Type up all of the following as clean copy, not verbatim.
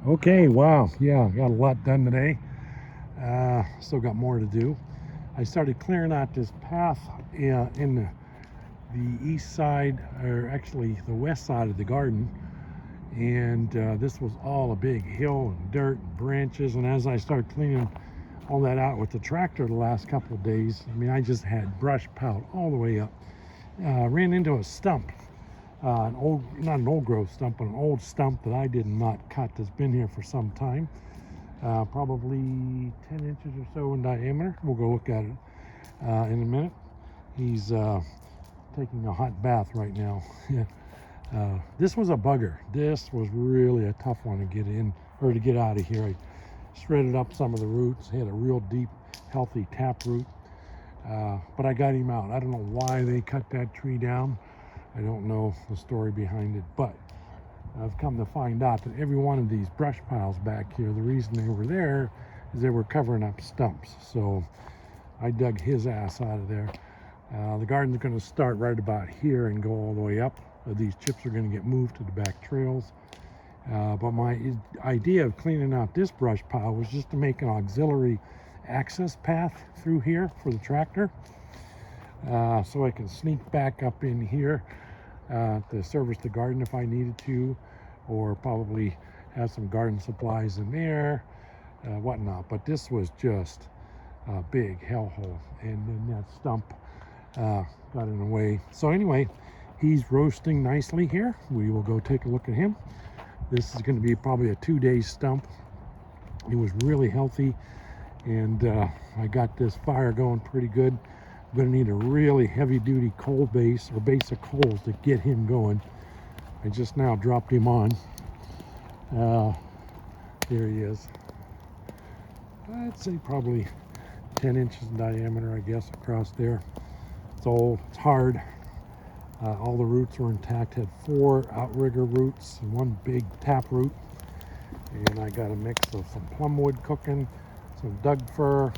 Okay, wow, yeah, got a lot done today. Still got more to do. I started clearing out this path in the east side, or actually the west side of the garden. And this was all a big hill and dirt and branches. And as I started cleaning all that out with the tractor the last couple of days, I mean, I just had brush piled all the way up. Ran into a stump. Not an old growth stump, but an old stump that I did not cut that's been here for some time. Probably 10 inches or so in diameter. We'll go look at it in a minute. He's taking a hot bath right now. This was a bugger. This was really a tough one to get in, or to get out of here. I shredded up some of the roots. He had a real deep, healthy tap root. But I got him out. I don't know why they cut that tree down. I don't know the story behind it, but I've come to find out that every one of these brush piles back here, the reason they were there is they were covering up stumps. So I dug his ass out of there. The garden's going to start right about here and go all the way up. These chips are going to get moved to the back trails. But my idea of cleaning out this brush pile was just to make an auxiliary access path through here for the tractor. So I can sneak back up in here to service the garden if I needed to, or probably have some garden supplies in there, whatnot. But this was just a big hellhole, and then that stump got in the way. So anyway, he's roasting nicely here. We will go take a look at him. This is going to be probably a 2-day stump. It was really healthy, and I got this fire going pretty good. I'm going to need a really heavy-duty coal base, or base of coals, to get him going. I just now dropped him on. There he is. I'd say probably 10 inches in diameter, I guess, across there. It's old, it's hard. All the roots were intact. Had 4 outrigger roots and 1 big tap root. And I got a mix of some plumwood cooking, some Doug fir,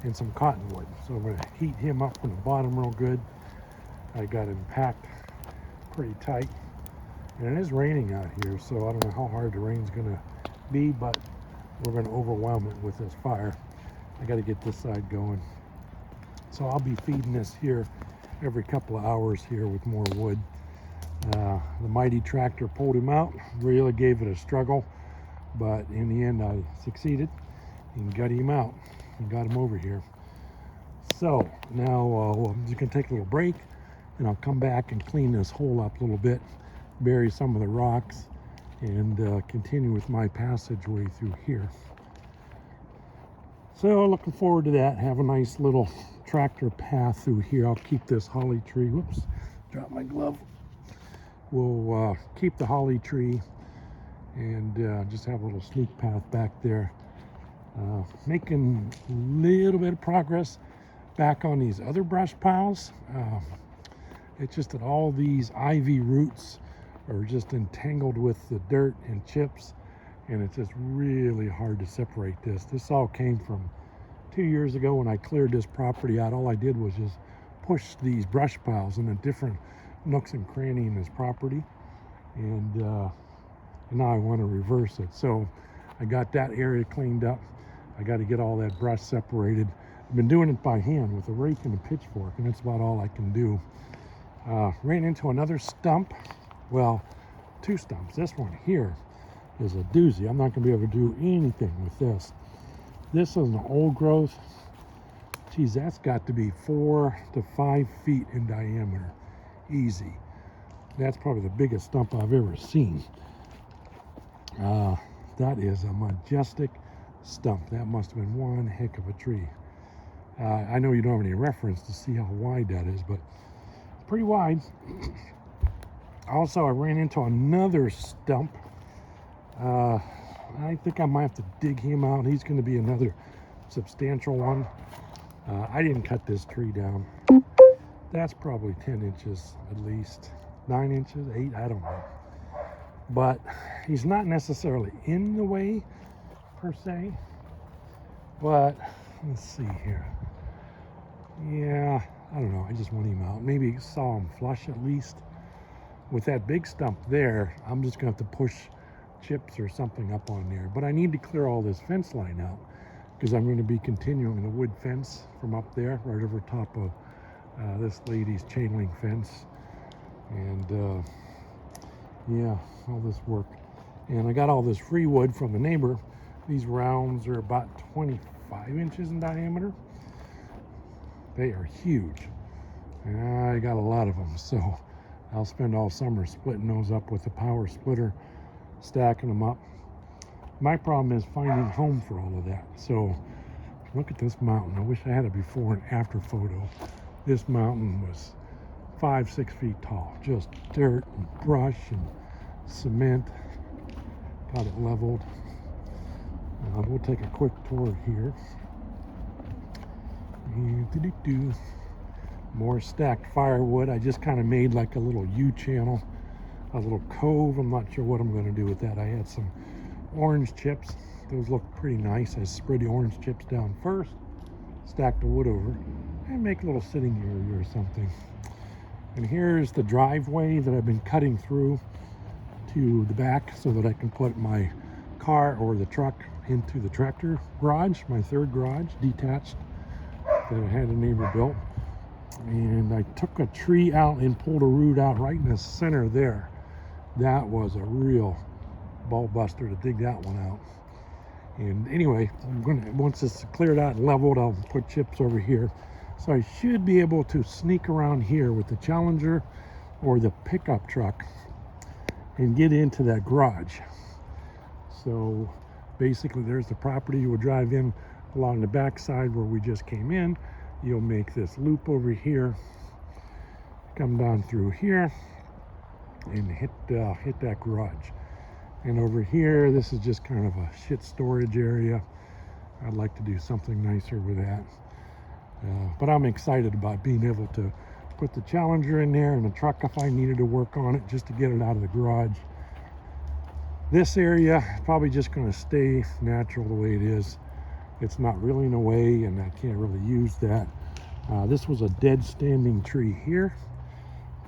and some cottonwood. So I'm going to heat him up from the bottom real good. I got him packed pretty tight. And it is raining out here, so I don't know how hard the rain's going to be, but we're going to overwhelm it with this fire. I got to get this side going. So I'll be feeding this here every couple of hours here with more wood. The mighty tractor pulled him out. Really gave it a struggle, but in the end I succeeded and got him out and got him over here. So now I'm just going to take a little break, and I'll come back and clean this hole up a little bit, bury some of the rocks, and continue with my passageway through here. So looking forward to that. Have a nice little tractor path through here. I'll keep this holly tree. Whoops, dropped my glove. We'll keep the holly tree and just have a little sneak path back there. Making a little bit of progress back on these other brush piles. It's just that all these ivy roots are just entangled with the dirt and chips, and it's just really hard to separate this. This all came from 2 years ago when I cleared this property out. All I did was just push these brush piles in the different nooks and crannies in this property, and now I want to reverse it. So I got that area cleaned up. I got to get all that brush separated. I've been doing it by hand with a rake and a pitchfork, and that's about all I can do. Ran into another stump. Well, 2 stumps. This one here is a doozy. I'm not going to be able to do anything with this. This is an old growth. Geez, that's got to be 4 to 5 feet in diameter. Easy. That's probably the biggest stump I've ever seen. That is a majestic stump. That must have been one heck of a tree. I know you don't have any reference to see how wide that is, but pretty wide. Also, I ran into another stump. I think I might have to dig him out. He's going to be another substantial one. I didn't cut this tree down. That's probably 10 inches at least. 9 inches, 8, I don't know. But he's not necessarily in the way per se. But let's see here. Yeah, I don't know. I just want him out. Maybe saw him flush at least. With that big stump there, I'm just going to have to push chips or something up on there. But I need to clear all this fence line out because I'm going to be continuing the wood fence from up there right over top of this lady's chain link fence. And yeah, all this work. And I got all this free wood from the neighbor. These rounds are about 25 inches in diameter. They are huge. And I got a lot of them, so I'll spend all summer splitting those up with the power splitter, stacking them up. My problem is finding home for all of that. So look at this mountain. I wish I had a before and after photo. This mountain was 5-6 feet tall, just dirt and brush and cement. Got it leveled. We'll take a quick tour here. And more stacked firewood. I just kind of made like a little U-channel, a little cove. I'm not sure what I'm going to do with that. I had some orange chips. Those look pretty nice. I spread the orange chips down first, stack the wood over, and make a little sitting area or something. And here's the driveway that I've been cutting through to the back so that I can put my car or the truck into the tractor garage, my third garage, detached, that I had a neighbor built. And I took a tree out and pulled a root out right in the center there. That was a real ball buster to dig that one out. And anyway, once it's cleared out and leveled, I'll put chips over here. So I should be able to sneak around here with the Challenger or the pickup truck and get into that garage. So basically there's the property. You will drive in along the back side where we just came in. You'll make this loop over here, come down through here, and hit that garage. And over here, this is just kind of a shit storage area. I'd like to do something nicer with that. But I'm excited about being able to put the Challenger in there and the truck if I needed to work on it just to get it out of the garage. This area is probably just going to stay natural the way it is. It's not really in a way, and I can't really use that. This was a dead standing tree here.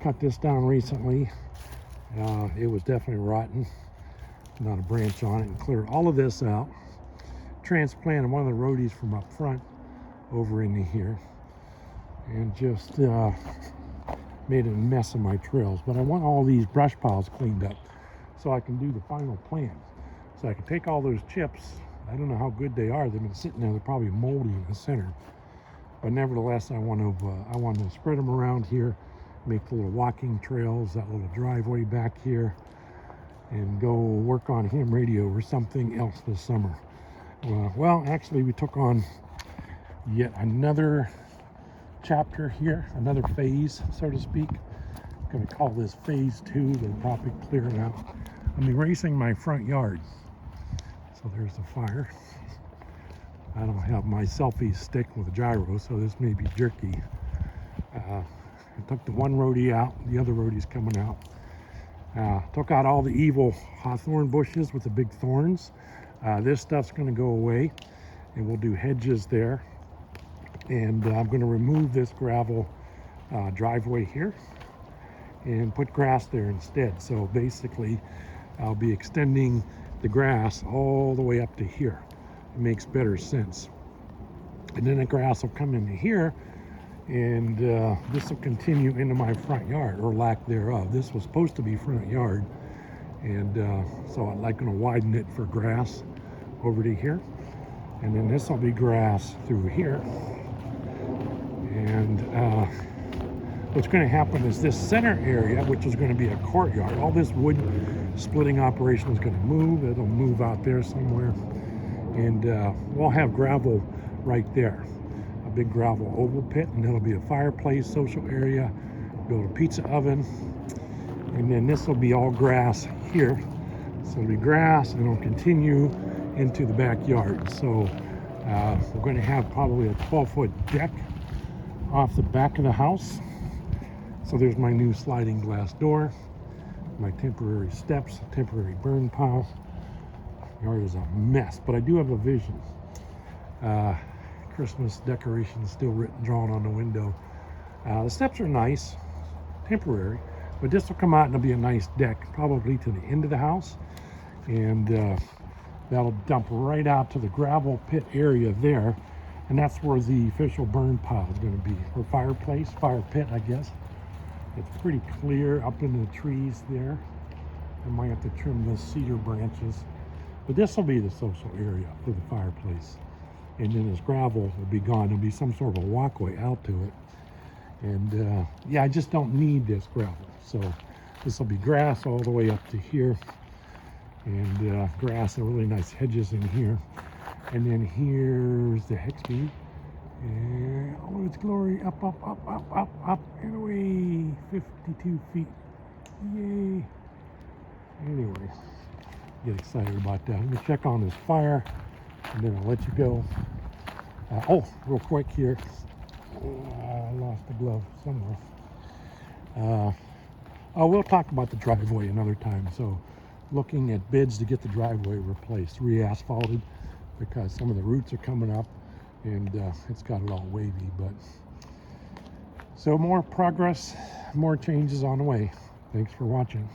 Cut this down recently. It was definitely rotten. Not a branch on it, and cleared all of this out. Transplanted one of the roadies from up front over into here, and just made a mess of my trails. But I want all these brush piles cleaned up so I can do the final plan. So I can take all those chips. I don't know how good they are. They've been sitting there. They're probably moldy in the center. But nevertheless, I want to spread them around here, make the little walking trails, that little driveway back here, and go work on ham radio or something else this summer. Well, actually, we took on yet another chapter here, another phase, so to speak. I'm going to call this phase 2. They're probably clearing out. I'm erasing my front yard. So there's the fire. I don't have my selfie stick with a gyro, so this may be jerky. I took the one roadie out, the other roadie's coming out. Took out all the evil hawthorn bushes with the big thorns. This stuff's going to go away, and we'll do hedges there. And I'm going to remove this gravel driveway here and put grass there instead. So basically, I'll be extending the grass all the way up to here. It makes better sense. And then the grass will come into here, and this will continue into my front yard, or lack thereof. This was supposed to be front yard, and so I'm like going to widen it for grass over to here, and then this will be grass through here. And what's going to happen is this center area, which is going to be a courtyard, all this wood splitting operation is going to move. It'll move out there somewhere, and we'll have gravel right there, a big gravel oval pit, and it'll be a fireplace, social area, build a pizza oven, and then this will be all grass here. So it'll be grass, and it'll continue into the backyard. So we're going to have probably a 12-foot deck off the back of the house. So there's my new sliding glass door, my temporary steps, temporary burn pile. The yard is a mess, but I do have a vision. Christmas decorations still drawn on the window. The steps are nice, temporary, but this will come out and it'll be a nice deck, probably to the end of the house. and that'll dump right out to the gravel pit area there, and that's where the official burn pile is going to be, or fireplace, fire pit, I guess. It's pretty clear up in the trees there. I might have to trim the cedar branches, but this will be the social area for the fireplace. And then this gravel will be gone. There'll be some sort of a walkway out to it. And yeah, I just don't need this gravel. So this will be grass all the way up to here. And grass and really nice hedges in here. And then here's the Hexby. And all its glory, up, up, up, up, up, up, and away, 52 feet. Yay. Anyway, get excited about that. Let me check on this fire, and then I'll let you go. Oh, real quick here. I lost the glove somewhere. Oh, we'll talk about the driveway another time. So, looking at bids to get the driveway replaced, re-asphalted, because some of the roots are coming up, and it's got it all wavy. But so more progress, more changes on the way. Thanks for watching.